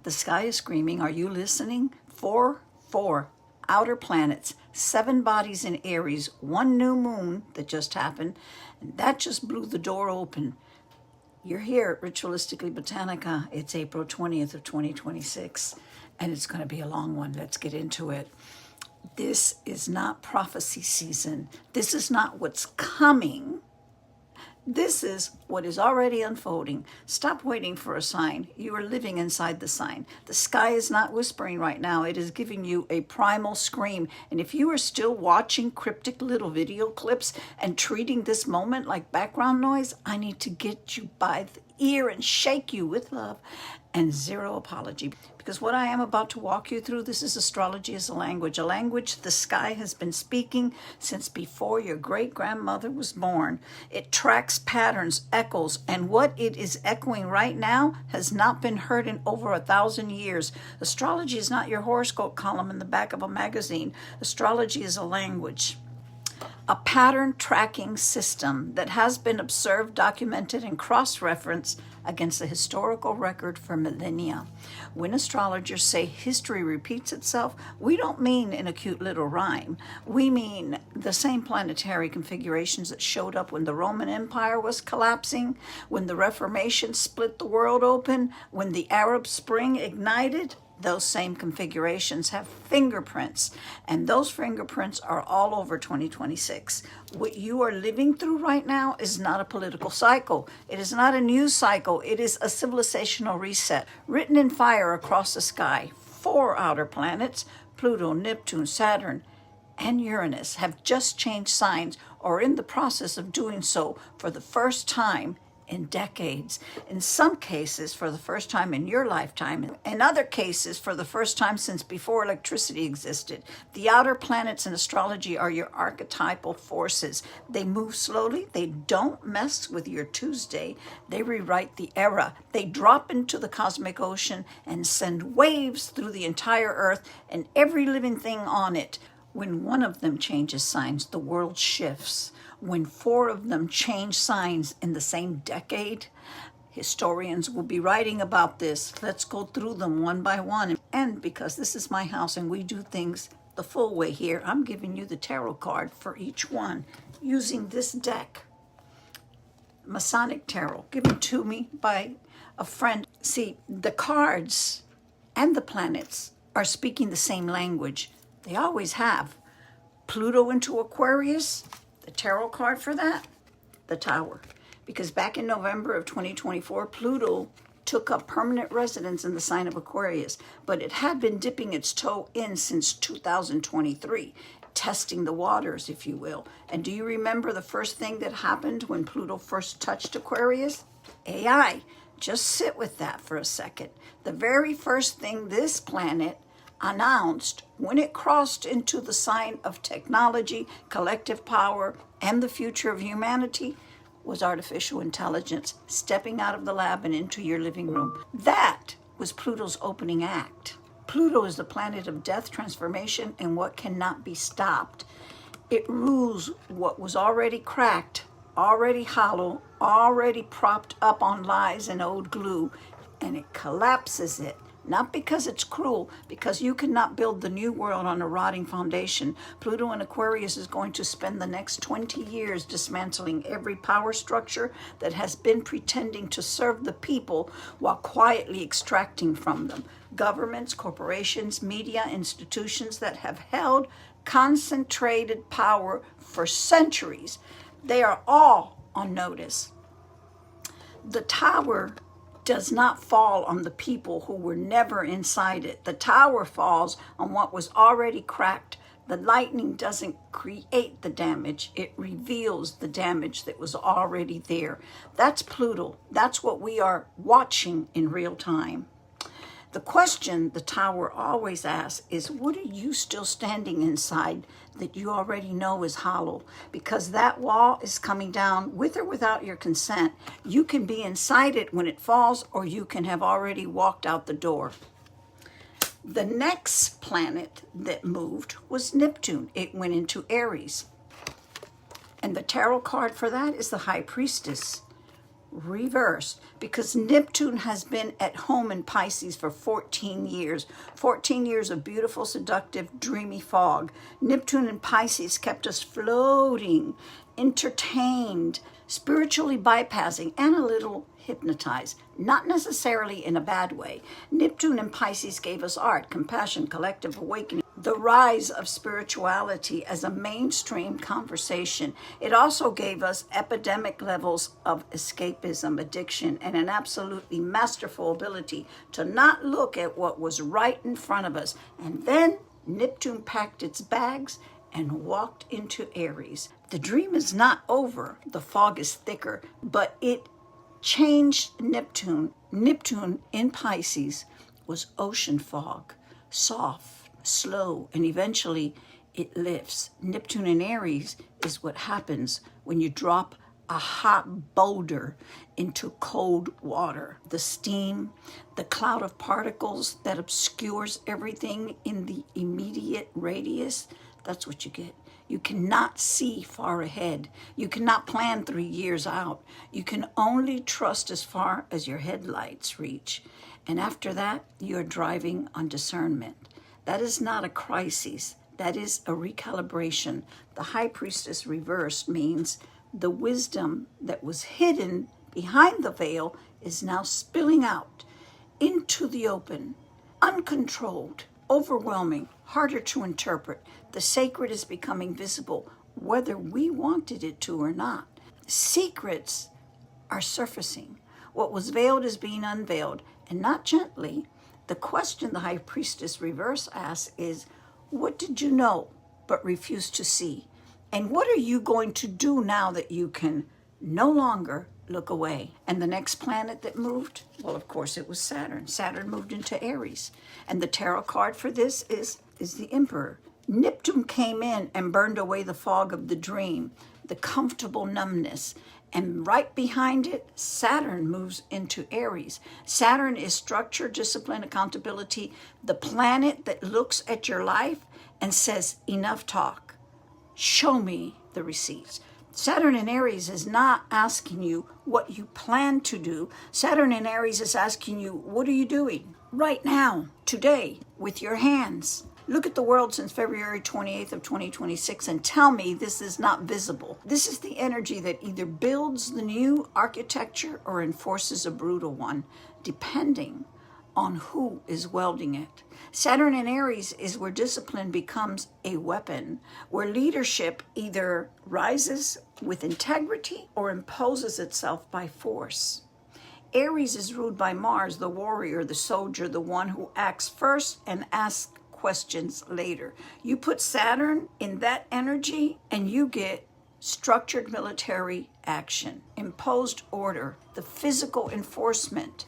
The sky is screaming. Are you listening? Four outer planets, 7 bodies in Aries, 1 new moon that just happened, and that just blew the door open. You're here at Ritualistically Botanica. It's April 20th of 2026, and it's going to be a long one. Let's get into it. This is not prophecy season. This is not what's coming. This is what is already unfolding. Stop waiting for a sign. You are living inside the sign. The sky is not whispering right now. It is giving you a primal scream. And if you are still watching cryptic little video clips and treating this moment like background noise, I need to get you by the ear and shake you with love and zero apology. Because what I am about to walk you through, this is astrology as a language the sky has been speaking since before your great-grandmother was born. It tracks patterns, echoes, and what it is echoing right now has not been heard in over 1,000 years. Astrology is not your horoscope column in the back of a magazine. Astrology is a language. A pattern tracking system that has been observed, documented, and cross-referenced against the historical record for millennia. When astrologers say history repeats itself, we don't mean in a cute little rhyme. We mean the same planetary configurations that showed up when the Roman Empire was collapsing, when the Reformation split the world open, when the Arab Spring ignited. Those same configurations have fingerprints, and those fingerprints are all over 2026. What you are living through right now is not a political cycle. It is not a news cycle. It is a civilizational reset, written in fire across the sky. 4 outer planets, Pluto, Neptune, Saturn, and Uranus, have just changed signs or are in the process of doing so for the first time in decades. In some cases, for the first time in your lifetime. In other cases, for the first time since before electricity existed. The outer planets in astrology are your archetypal forces. They move slowly. They don't mess with your Tuesday. They rewrite the era. They drop into the cosmic ocean and send waves through the entire earth and every living thing on it. When one of them changes signs, the world shifts. When 4 of them change signs in the same decade, historians will be writing about this. Let's go through them one by one. And because this is my house and we do things the full way here, I'm giving you the tarot card for each one using this deck. Masonic Tarot, given to me by a friend. See, the cards and the planets are speaking the same language. They always have. Pluto into Aquarius, the tarot card for that, the Tower. Because back in November of 2024, Pluto took up permanent residence in the sign of Aquarius, but it had been dipping its toe in since 2023, testing the waters, if you will. And do you remember the first thing that happened when Pluto first touched Aquarius? AI. Just sit with that for a second. The very first thing this planet announced when it crossed into the sign of technology, collective power, and the future of humanity was artificial intelligence stepping out of the lab and into your living room. That was Pluto's opening act. Pluto is the planet of death, transformation, and what cannot be stopped. It rules what was already cracked, already hollow, already propped up on lies and old glue, and it collapses it. Not because it's cruel, because you cannot build the new world on a rotting foundation. Pluto in Aquarius is going to spend the next 20 years dismantling every power structure that has been pretending to serve the people while quietly extracting from them. Governments, corporations, media, institutions that have held concentrated power for centuries. They are all on notice. The Tower does not fall on the people who were never inside it. The tower falls on what was already cracked. The lightning doesn't create the damage. It reveals the damage that was already there. That's Pluto. That's what we are watching in real time. The question the tower always asks is, what are you still standing inside that you already know is hollow? Because that wall is coming down with or without your consent. You can be inside it when it falls, or you can have already walked out the door. The next planet that moved was Neptune. It went into Aries. And the tarot card for that is the High Priestess. reversed, because Neptune has been at home in Pisces for 14 years. 14 years of beautiful, seductive, dreamy fog. Neptune in Pisces kept us floating, entertained, spiritually bypassing, and a little hypnotized, not necessarily in a bad way. Neptune in Pisces gave us art, compassion, collective awakening, the rise of spirituality as a mainstream conversation. It also gave us epidemic levels of escapism, addiction, and an absolutely masterful ability to not look at what was right in front of us. And then Neptune packed its bags and walked into Aries. The dream is not over. The fog is thicker, but it changed Neptune. Neptune in Pisces was ocean fog, soft, slow, and eventually it lifts. Neptune in Aries is what happens when you drop a hot boulder into cold water. The steam, the cloud of particles that obscures everything in the immediate radius, that's what you get. You cannot see far ahead. You cannot plan 3 years out. You can only trust as far as your headlights reach. And after that, you're driving on discernment. That is not a crisis. That is a recalibration. The High Priestess reversed means the wisdom that was hidden behind the veil is now spilling out into the open, uncontrolled, overwhelming, harder to interpret. The sacred is becoming visible, whether we wanted it to or not. Secrets are surfacing. What was veiled is being unveiled, and not gently. The question the High Priestess reverse asks is, what did you know but refused to see? And what are you going to do now that you can no longer look away? And the next planet that moved, well, of course, it was Saturn. Saturn moved into Aries. And the tarot card for this is the Emperor. Neptune came in and burned away the fog of the dream, the comfortable numbness. And right behind it, Saturn moves into Aries. Saturn is structure, discipline, accountability, the planet that looks at your life and says, enough talk. Show me the receipts. Saturn in Aries is not asking you what you plan to do. Saturn in Aries is asking you, what are you doing right now, today, with your hands? Look at the world since February 28th of 2026 and tell me this is not visible. This is the energy that either builds the new architecture or enforces a brutal one, depending on who is welding it. Saturn in Aries is where discipline becomes a weapon, where leadership either rises with integrity or imposes itself by force. Aries is ruled by Mars, the warrior, the soldier, the one who acts first and asks questions later. You put Saturn in that energy and you get structured military action, imposed order, the physical enforcement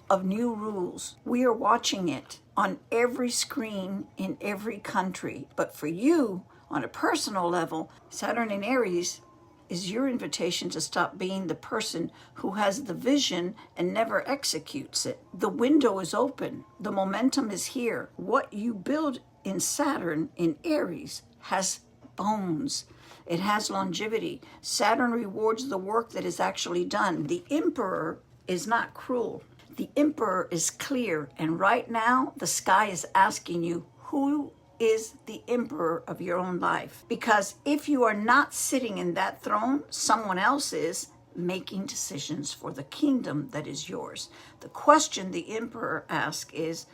of new rules. We are watching it on every screen in every country. But for you, on a personal level, Saturn in Aries is your invitation to stop being the person who has the vision and never executes it. The window is open. The momentum is here. What you build in Saturn in Aries has bones. It has longevity. Saturn rewards the work that is actually done. The Emperor is not cruel. The Emperor is clear. And right now, the sky is asking you, who is the emperor of your own life? Because if you are not sitting in that throne, someone else is making decisions for the kingdom that is yours. The question the emperor asks is,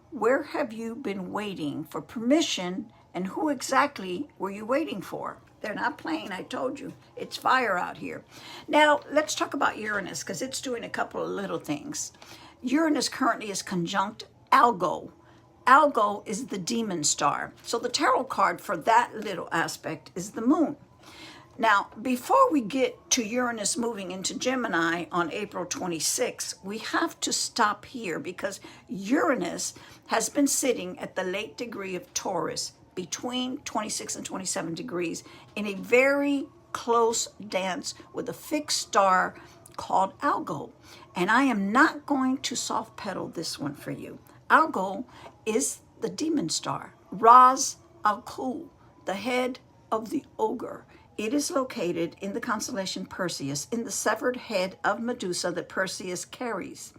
where have you been waiting for permission, and who exactly were you waiting for? They're not playing, I told you. It's fire out here. Now, let's talk about Uranus, because it's doing a couple of little things. Uranus currently is conjunct Algol. Algol is the demon star. So the tarot card for that little aspect is the moon. Now, before we get to Uranus moving into Gemini on April 26, we have to stop here because Uranus has been sitting at the late degree of Taurus between 26 and 27 degrees in a very close dance with a fixed star called Algol. And I am not going to soft pedal this one for you. Algol is the demon star, Ras Al Ghul, the head of the ogre. It is located in the constellation Perseus, in the severed head of Medusa that Perseus carries.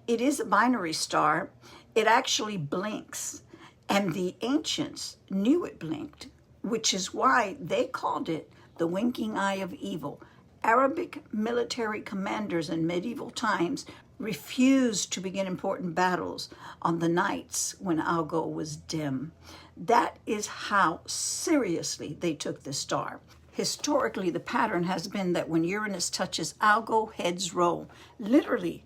It is a binary star. It actually blinks, and the ancients knew it blinked, which is why they called it the winking eye of evil. Arabic military commanders in medieval times refused to begin important battles on the nights when Algol was dim. That is how seriously they took this star. Historically, the pattern has been that when Uranus touches Algol, heads roll, literally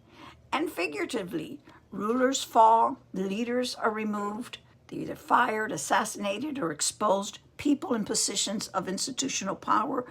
and figuratively. Rulers fall, leaders are removed, they're either fired, assassinated, or exposed. People in positions of institutional power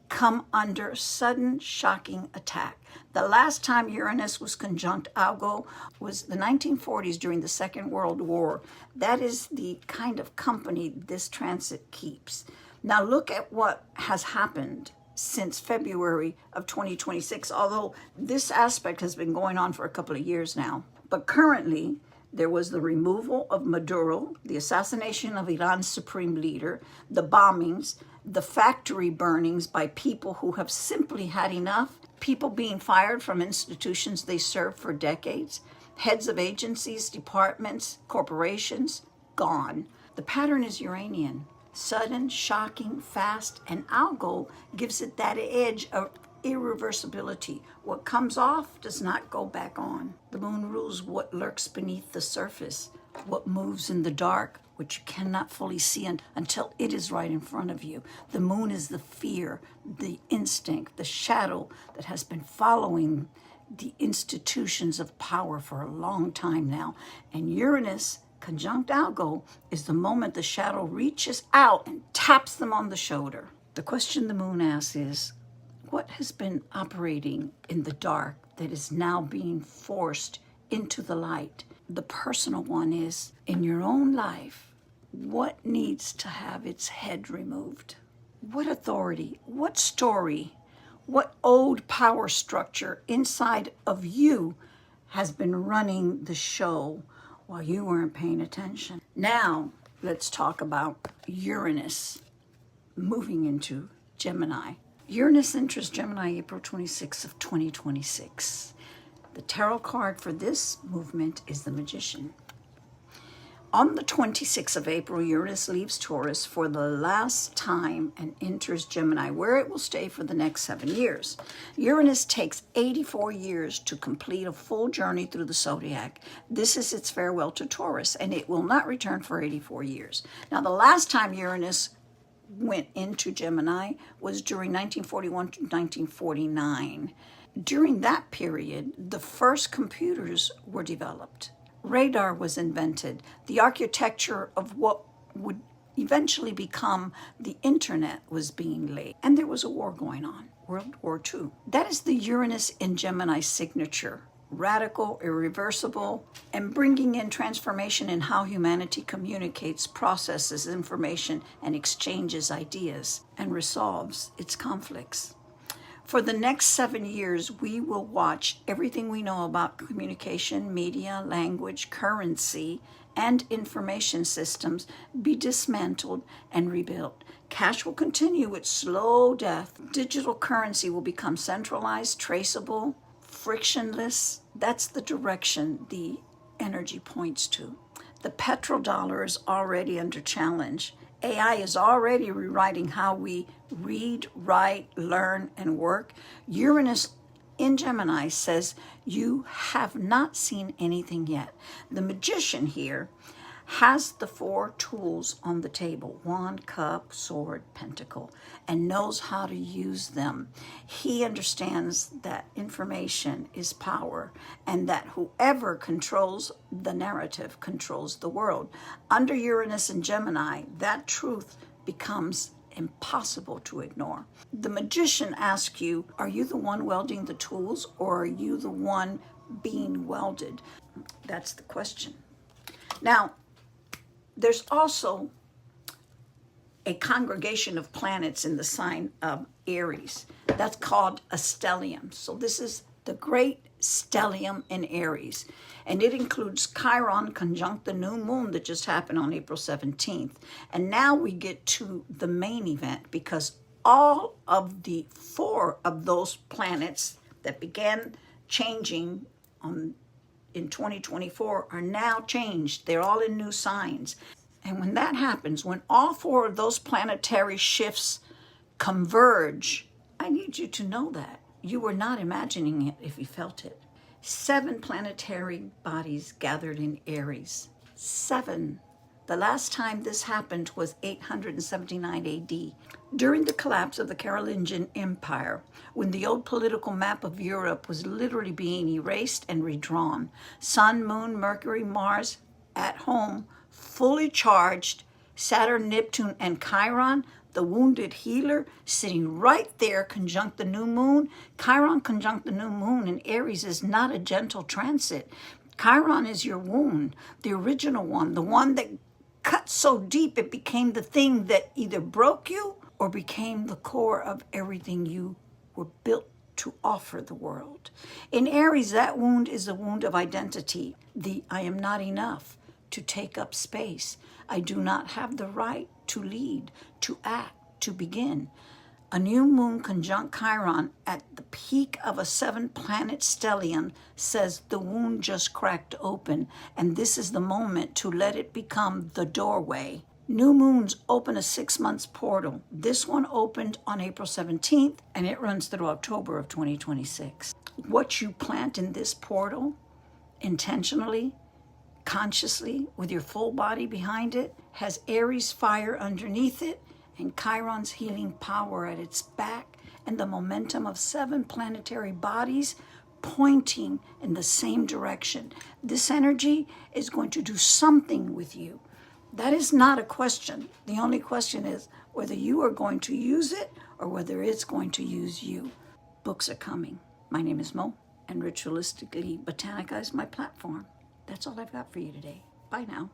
come under sudden, shocking attack. The last time Uranus was conjunct Algol was the 1940s during the Second World War. That is the kind of company this transit keeps. Now look at what has happened since February of 2026, although this aspect has been going on for a couple of years now. But currently, there was the removal of Maduro, the assassination of Iran's supreme leader, the bombings, the factory burnings by people who have simply had enough, people being fired from institutions they served for decades, heads of agencies, departments, corporations, gone. The pattern is Uranian. Sudden, shocking, fast, and Algol gives it that edge of irreversibility. What comes off does not go back on. The moon rules what lurks beneath the surface, what moves in the dark, which you cannot fully see until it is right in front of you. The moon is the fear, the instinct, the shadow that has been following the institutions of power for a long time now. And Uranus conjunct Algol is the moment the shadow reaches out and taps them on the shoulder. The question the moon asks is, what has been operating in the dark that is now being forced into the light? The personal one is, in your own life, what needs to have its head removed? What authority, what story, what old power structure inside of you has been running the show while you weren't paying attention? Now, let's talk about Uranus moving into Gemini. Uranus enters Gemini April 26th of 2026. The tarot card for this movement is the Magician. On the 26th of April, Uranus leaves Taurus for the last time and enters Gemini, where it will stay for the next 7 years. Uranus takes 84 years to complete a full journey through the zodiac. This is its farewell to Taurus, and it will not return for 84 years. Now, the last time Uranus went into Gemini was during 1941 to 1949. During that period, the first computers were developed. Radar was invented. The architecture of what would eventually become the internet was being laid. And there was a war going on, World War II. That is the Uranus in Gemini signature. Radical, irreversible, and bringing in transformation in how humanity communicates, processes information, and exchanges ideas, and resolves its conflicts. For the next 7 years, we will watch everything we know about communication, media, language, currency, and information systems be dismantled and rebuilt. Cash will continue its slow death. Digital currency will become centralized, traceable, frictionless. That's the direction the energy points to. The petrodollar is already under challenge. AI is already rewriting how we read, write, learn, and work. Uranus in Gemini says you have not seen anything yet. The Magician here has the 4 tools on the table: wand, cup, sword, pentacle, and knows how to use them. He understands that information is power, and that whoever controls the narrative controls the world. Under Uranus and Gemini, that truth becomes impossible to ignore. The Magician asks you, are you the one welding the tools, or are you the one being welded? That's the question. Now, there's also a congregation of planets in the sign of Aries. That's called a stellium. So this is the great stellium in Aries. And it includes Chiron conjunct the new moon that just happened on April 17th. And now we get to the main event, because all of the 4 of those planets that began changing in 2024 are now changed. They're all in new signs. And when that happens, when all 4 of those planetary shifts converge, I need you to know that. You were not imagining it if you felt it. 7 planetary bodies gathered in Aries. 7. The last time this happened was 879 AD, during the collapse of the Carolingian Empire, when the old political map of Europe was literally being erased and redrawn. Sun, Moon, Mercury, Mars at home, fully charged, Saturn, Neptune, and Chiron, the wounded healer, sitting right there conjunct the new moon. Chiron conjunct the new moon in Aries is not a gentle transit. Chiron is your wound, the original one, the one that cut so deep it became the thing that either broke you or became the core of everything you were built to offer the world. In Aries, that wound is a wound of identity. The I am not enough to take up space. I do not have the right to lead, to act, to begin. A new moon conjunct Chiron at the peak of a 7-planet stellium says the wound just cracked open, and this is the moment to let it become the doorway. New moons open a 6-month portal. This one opened on April 17th, and it runs through October of 2026. What you plant in this portal, intentionally, consciously, with your full body behind it, has Aries fire underneath it, and Chiron's healing power at its back, and the momentum of 7 planetary bodies pointing in the same direction. This energy is going to do something with you. That is not a question. The only question is whether you are going to use it or whether it's going to use you. Books are coming. My name is Mo, and Ritualistically Botanica is my platform. That's all I've got for you today. Bye now.